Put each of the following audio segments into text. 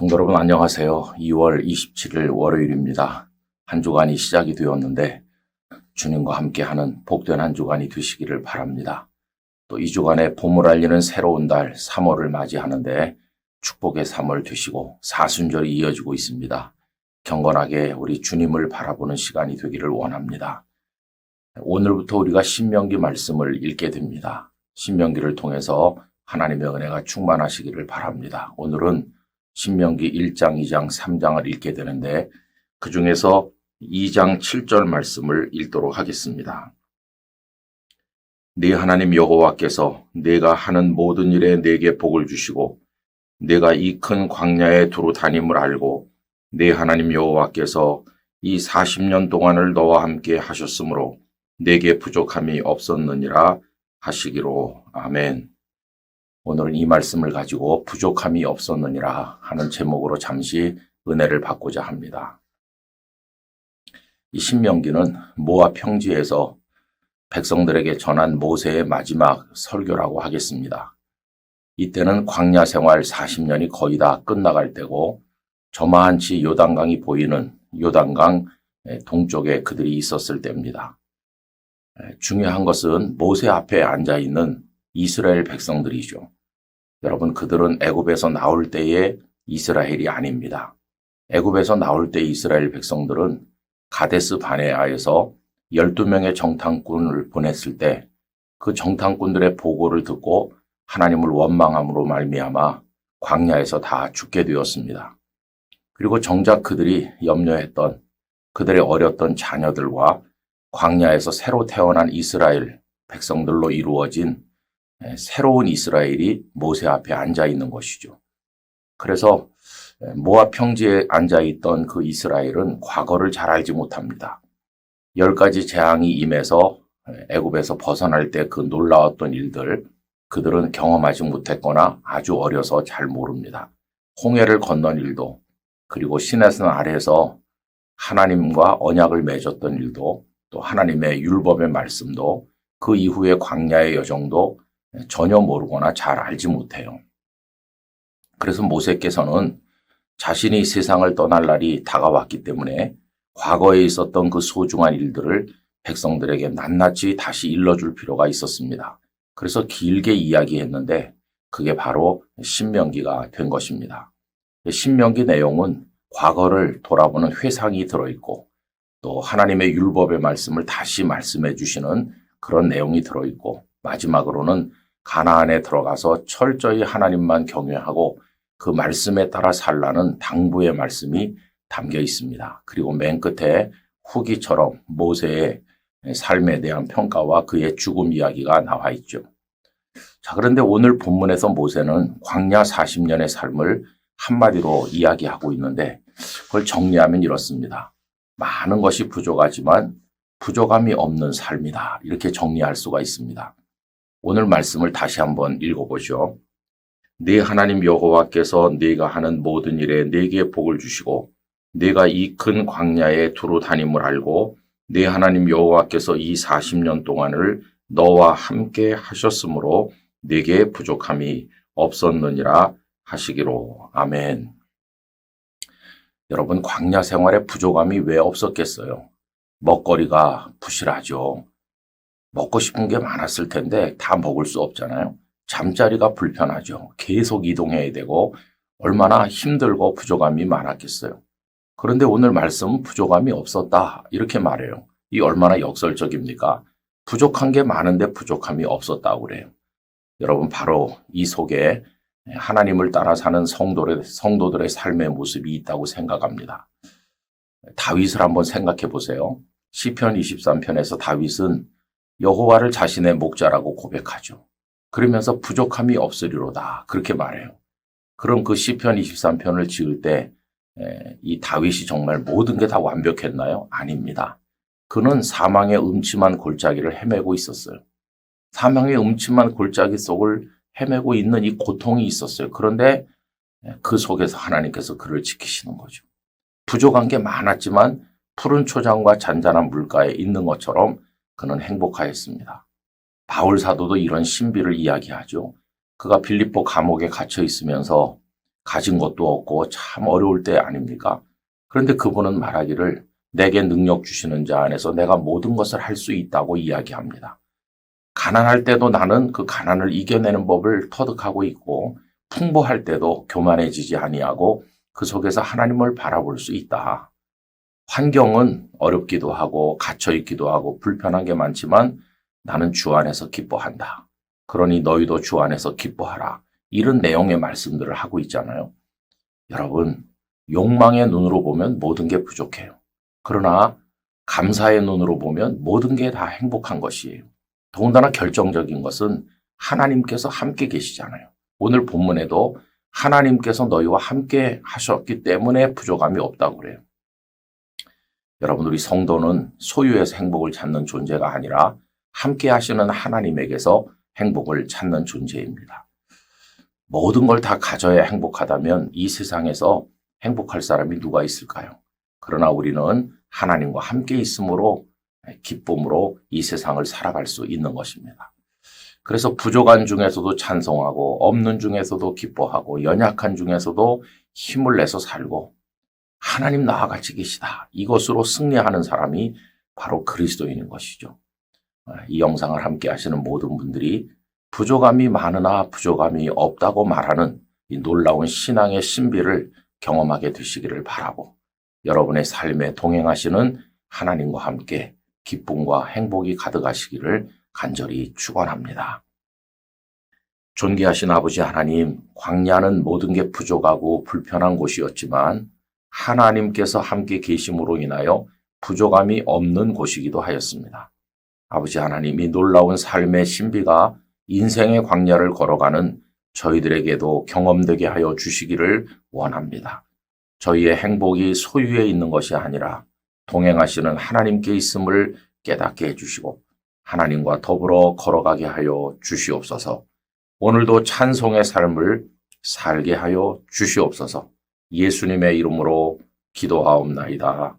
성도 여러분 안녕하세요. 2월 27일 월요일입니다. 한 주간이 시작이 되었는데 주님과 함께하는 복된 한 주간이 되시기를 바랍니다. 또 이 주간에 봄을 알리는 새로운 달 3월을 맞이하는데 축복의 3월 되시고 사순절이 이어지고 있습니다. 경건하게 우리 주님을 바라보는 시간이 되기를 원합니다. 오늘부터 우리가 신명기 말씀을 읽게 됩니다. 신명기를 통해서 하나님의 은혜가 충만하시기를 바랍니다. 오늘은 신명기 1장, 2장, 3장을 읽게 되는데 그 중에서 2장 7절 말씀을 읽도록 하겠습니다. 네 하나님 여호와께서 내가 하는 모든 일에 내게 복을 주시고 내가 이 큰 광야에 두루 다님을 알고 네 하나님 여호와께서 이 40년 동안을 너와 함께 하셨으므로 내게 부족함이 없었느니라 하시기로. 아멘. 오늘은 이 말씀을 가지고 부족함이 없었느니라 하는 제목으로 잠시 은혜를 받고자 합니다. 이 신명기는 모압 평지에서 백성들에게 전한 모세의 마지막 설교라고 하겠습니다. 이때는 광야 생활 40년이 거의 다 끝나갈 때고 저만치 요단강이 보이는 요단강 동쪽에 그들이 있었을 때입니다. 중요한 것은 모세 앞에 앉아있는 이스라엘 백성들이죠. 여러분, 그들은 애굽에서 나올 때의 이스라엘이 아닙니다. 애굽에서 나올 때 이스라엘 백성들은 가데스 바네아에서 12명의 정탐꾼을 보냈을 때 그 정탐꾼들의 보고를 듣고 하나님을 원망함으로 말미암아 광야에서 다 죽게 되었습니다. 그리고 정작 그들이 염려했던 그들의 어렸던 자녀들과 광야에서 새로 태어난 이스라엘 백성들로 이루어진 새로운 이스라엘이 모세 앞에 앉아있는 것이죠. 그래서 모압 평지에 앉아있던 그 이스라엘은 과거를 잘 알지 못합니다. 10가지 재앙이 임해서 애굽에서 벗어날 때 그 놀라웠던 일들, 그들은 경험하지 못했거나 아주 어려서 잘 모릅니다. 홍해를 건넌 일도, 그리고 시내산 아래에서 하나님과 언약을 맺었던 일도, 또 하나님의 율법의 말씀도, 그 이후의 광야의 여정도 전혀 모르거나 잘 알지 못해요. 그래서 모세께서는 자신이 세상을 떠날 날이 다가왔기 때문에 과거에 있었던 그 소중한 일들을 백성들에게 낱낱이 다시 일러줄 필요가 있었습니다. 그래서 길게 이야기했는데 그게 바로 신명기가 된 것입니다. 신명기 내용은 과거를 돌아보는 회상이 들어있고 또 하나님의 율법의 말씀을 다시 말씀해 주시는 그런 내용이 들어있고 마지막으로는 가나안에 들어가서 철저히 하나님만 경외하고 그 말씀에 따라 살라는 당부의 말씀이 담겨 있습니다. 그리고 맨 끝에 후기처럼 모세의 삶에 대한 평가와 그의 죽음 이야기가 나와 있죠. 자, 그런데 오늘 본문에서 모세는 광야 40년의 삶을 한마디로 이야기하고 있는데 그걸 정리하면 이렇습니다. 많은 것이 부족하지만 부족함이 없는 삶이다. 이렇게 정리할 수가 있습니다. 오늘 말씀을 다시 한번 읽어보죠. 네 하나님 여호와께서 네가 하는 모든 일에 네게 복을 주시고 네가 이 큰 광야에 두루 다님을 알고 네 하나님 여호와께서 이 40년 동안을 너와 함께 하셨으므로 네게 부족함이 없었느니라 하시기로. 아멘. 여러분, 광야 생활에 부족함이 왜 없었겠어요? 먹거리가 부실하죠. 먹고 싶은 게 많았을 텐데 다 먹을 수 없잖아요. 잠자리가 불편하죠. 계속 이동해야 되고 얼마나 힘들고 부족함이 많았겠어요. 그런데 오늘 말씀은 부족함이 없었다 이렇게 말해요. 이 얼마나 역설적입니까? 부족한 게 많은데 부족함이 없었다고 그래요. 여러분, 바로 이 속에 하나님을 따라 사는 성도들의 삶의 모습이 있다고 생각합니다. 다윗을 한번 생각해 보세요. 시편 23편에서 다윗은 여호와를 자신의 목자라고 고백하죠. 그러면서 부족함이 없으리로다 그렇게 말해요. 그럼 그 시편 23편을 지을 때 이 다윗이 정말 모든 게 다 완벽했나요? 아닙니다. 그는 사망의 음침한 골짜기를 헤매고 있었어요. 사망의 음침한 골짜기 속을 헤매고 있는 이 고통이 있었어요. 그런데 그 속에서 하나님께서 그를 지키시는 거죠. 부족한 게 많았지만 푸른 초장과 잔잔한 물가에 있는 것처럼 그는 행복하였습니다. 바울 사도도 이런 신비를 이야기하죠. 그가 빌립보 감옥에 갇혀 있으면서 가진 것도 없고 참 어려울 때 아닙니까? 그런데 그분은 말하기를 내게 능력 주시는 자 안에서 내가 모든 것을 할 수 있다고 이야기합니다. 가난할 때도 나는 그 가난을 이겨내는 법을 터득하고 있고 풍부할 때도 교만해지지 아니하고 그 속에서 하나님을 바라볼 수 있다. 환경은 어렵기도 하고 갇혀 있기도 하고 불편한 게 많지만 나는 주 안에서 기뻐한다. 그러니 너희도 주 안에서 기뻐하라. 이런 내용의 말씀들을 하고 있잖아요. 여러분, 욕망의 눈으로 보면 모든 게 부족해요. 그러나 감사의 눈으로 보면 모든 게 다 행복한 것이에요. 더군다나 결정적인 것은 하나님께서 함께 계시잖아요. 오늘 본문에도 하나님께서 너희와 함께 하셨기 때문에 부족함이 없다고 그래요. 여러분, 우리 성도는 소유에서 행복을 찾는 존재가 아니라 함께 하시는 하나님에게서 행복을 찾는 존재입니다. 모든 걸 다 가져야 행복하다면 이 세상에서 행복할 사람이 누가 있을까요? 그러나 우리는 하나님과 함께 있음으로 기쁨으로 이 세상을 살아갈 수 있는 것입니다. 그래서 부족한 중에서도 찬송하고 없는 중에서도 기뻐하고 연약한 중에서도 힘을 내서 살고 하나님 나와 같이 계시다. 이것으로 승리하는 사람이 바로 그리스도인인 것이죠. 이 영상을 함께 하시는 모든 분들이 부족함이 많으나 부족함이 없다고 말하는 이 놀라운 신앙의 신비를 경험하게 되시기를 바라고 여러분의 삶에 동행하시는 하나님과 함께 기쁨과 행복이 가득하시기를 간절히 축원합니다. 존귀하신 아버지 하나님, 광야는 모든 게 부족하고 불편한 곳이었지만 하나님께서 함께 계심으로 인하여 부족함이 없는 곳이기도 하였습니다. 아버지 하나님, 이 놀라운 삶의 신비가 인생의 광야를 걸어가는 저희들에게도 경험되게 하여 주시기를 원합니다. 저희의 행복이 소유에 있는 것이 아니라 동행하시는 하나님께 있음을 깨닫게 해주시고 하나님과 더불어 걸어가게 하여 주시옵소서. 오늘도 찬송의 삶을 살게 하여 주시옵소서. 예수님의 이름으로 기도하옵나이다.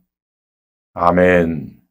아멘.